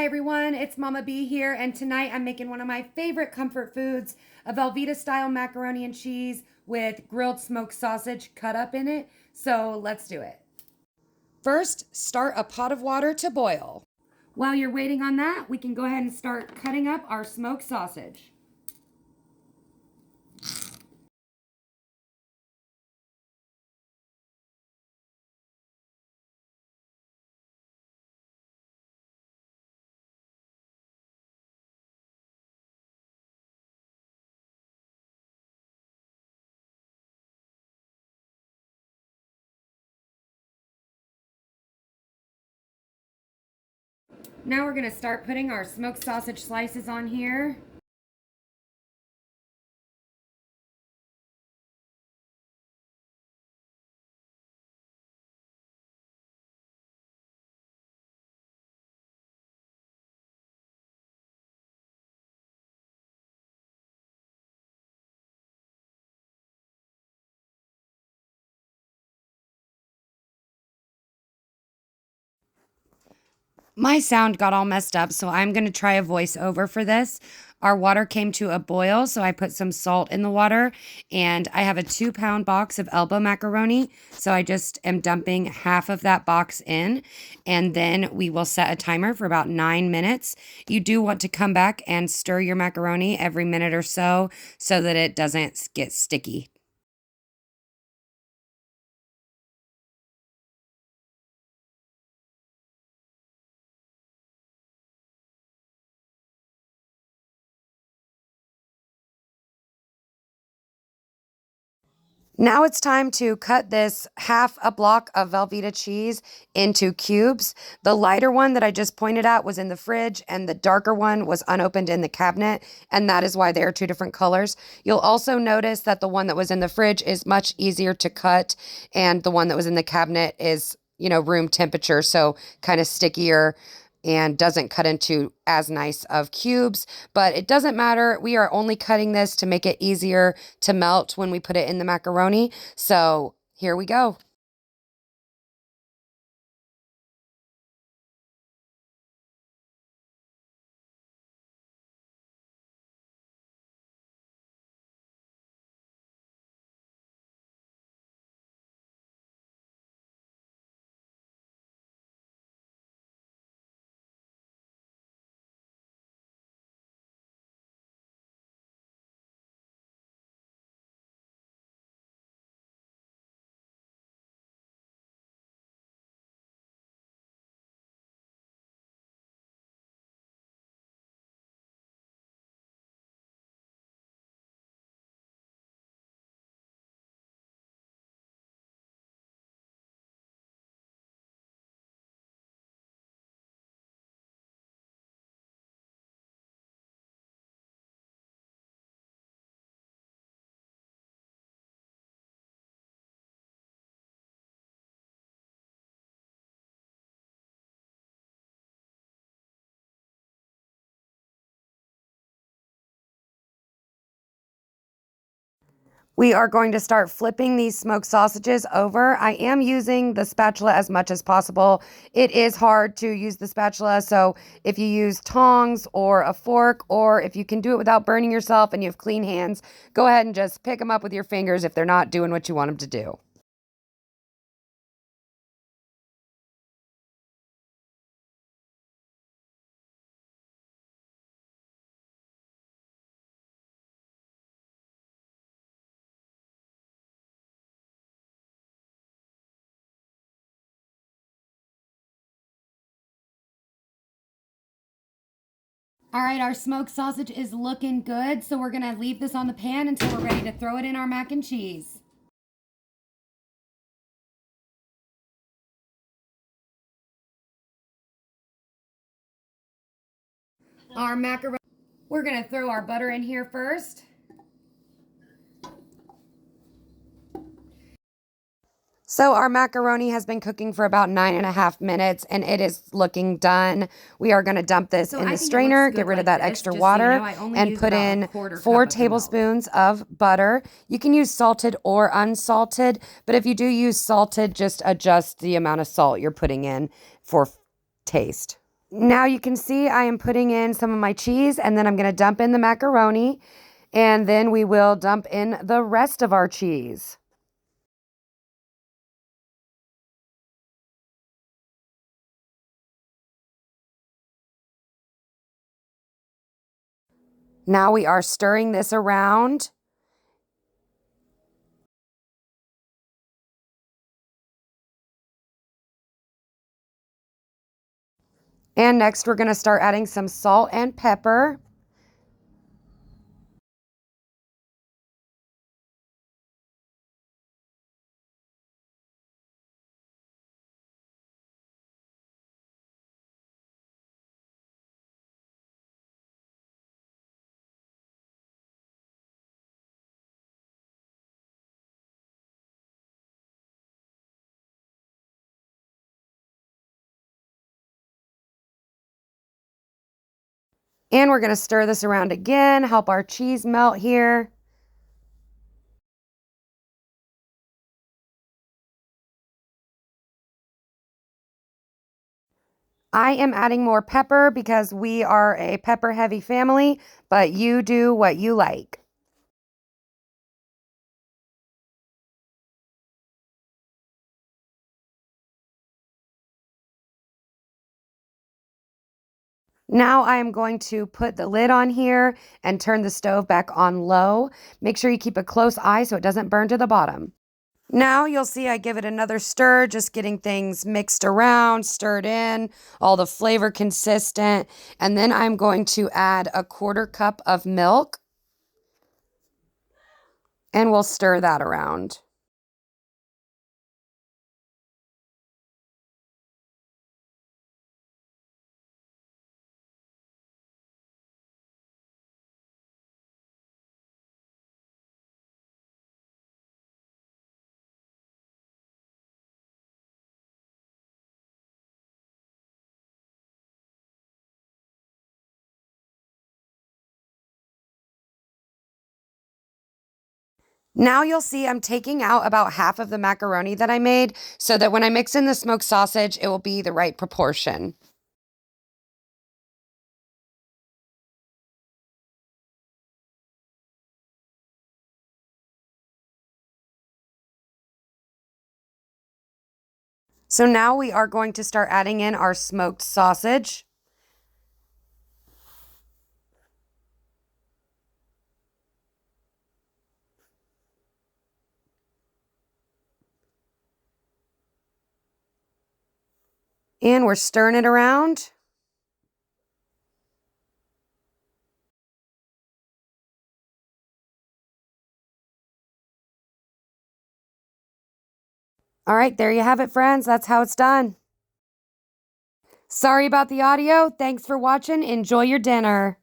everyone, it's Mama B here, and tonight I'm making one of my favorite comfort foods, a Velveeta style macaroni and cheese with grilled smoked sausage cut up in it. So let's do it. First, start a pot of water to boil. While you're waiting on that, we can go ahead and start cutting up our smoked sausage. Now we're going to start putting our smoked sausage slices on here. My sound got all messed up, so I'm going to try a voiceover for this. Our water came to a boil, so I put some salt in the water, and I have a 2-pound box of elbow macaroni, so I just am dumping half of that box in, and then we will set a timer for about 9 minutes. You do want to come back and stir your macaroni every minute or so that it doesn't get sticky. Now it's time to cut this half a block of Velveeta cheese into cubes. The lighter one that I just pointed at was in the fridge, and the darker one was unopened in the cabinet, and that is why they are two different colors. You'll also notice that the one that was in the fridge is much easier to cut, and the one that was in the cabinet is, room temperature, so kind of stickier and doesn't cut into as nice of cubes, but it doesn't matter. We are only cutting this to make it easier to melt when we put it in the macaroni. So here we go. We are going to start flipping these smoked sausages over. I am using the spatula as much as possible. It is hard to use the spatula, so if you use tongs or a fork, or if you can do it without burning yourself and you have clean hands, go ahead and just pick them up with your fingers if they're not doing what you want them to do. All right, our smoked sausage is looking good, so we're gonna leave this on the pan until we're ready to throw it in our mac and cheese. Our macaroni, we're gonna throw our butter in here first. So our macaroni has been cooking for about 9.5 minutes, and it is looking done. We are going to dump this in the strainer, get rid of that extra water, and put in 4 tablespoons of butter. You can use salted or unsalted, but if you do use salted, just adjust the amount of salt you're putting in for taste. Now you can see I am putting in some of my cheese, and then I'm going to dump in the macaroni, and then we will dump in the rest of our cheese. Now we are stirring this around. And next we're going to start adding some salt and pepper. And we're going to stir this around again, help our cheese melt here. I am adding more pepper because we are a pepper heavy family, but you do what you like. Now I am going to put the lid on here and turn the stove back on low. Make sure you keep a close eye so it doesn't burn to the bottom. Now you'll see I give it another stir, just getting things mixed around, stirred in, all the flavor consistent. And then I'm going to add a 1/4 cup of milk, and we'll stir that around. Now you'll see I'm taking out about half of the macaroni that I made so that when I mix in the smoked sausage, it will be the right proportion. So now we are going to start adding in our smoked sausage. And we're stirring it around. All right, there you have it, friends. That's how it's done. Sorry about the audio. Thanks for watching. Enjoy your dinner.